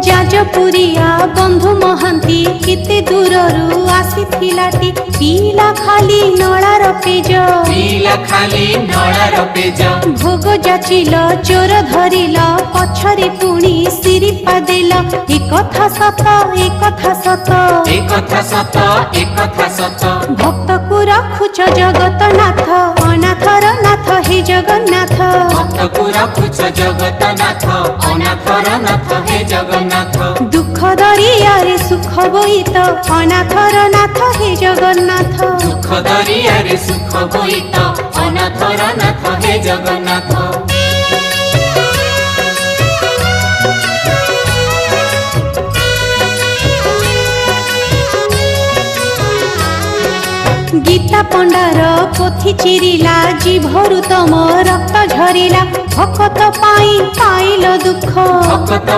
जाजपुरिया बंधु महांती केते दूररू आसीथिलाटी पीला खाली नळार पेज पीला खाली नळार पेज भोग जाचिल चोर धरिल पछरे पुणी सिरिपा देल एक कथा सत एक कथा सत एक कथा सत एक कथा सत भक्त को रखुच जगतनाथ अनाथर नाथ हे जगन्नाथ भक्त को रखुच जगतनाथ अनाथर नाथ हे जगन्नाथ दुख दरियारे सुख बोईत अनाथर नाथ हे जगन्नाथ दुख दरियारे सुख बोईत अनाथर नाथ हे जगन्नाथ गीता पंडार पोथी चिरिला जीभरु तम रक्त झरिला भक्त पाई पाइल दुख भक्त